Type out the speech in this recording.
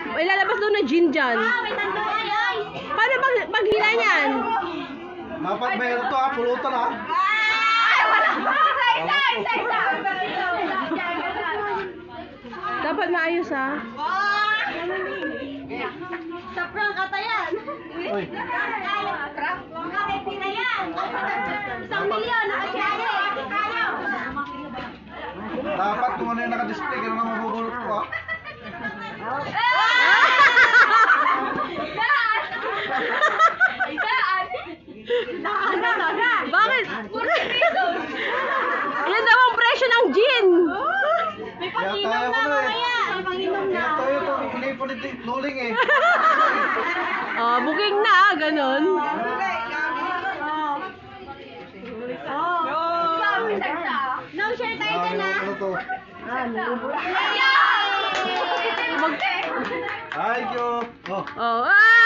May lalabas doon na gin dyan. Paano paghila niyan? Dapat mayroon to ha, pulutan ha. Dapat maayos ha. Sa prank ata yan. Uy. Prank? Hindi na yan. 1 milyon, nakasiyari. Dapat kung ano yung naka-display, kaya naman mabubulot ko ha. Bakit? Yan daw ang presyo ng gin. May Kaya panginom tayo na ko na eh. mamaya. May panginom na. Kaya tayo ito, hindi po nito nuling eh. Booking na, ganun. No, share tayo dyan na. Ano to? Yay! Ay, Diyo. Oh. Ah!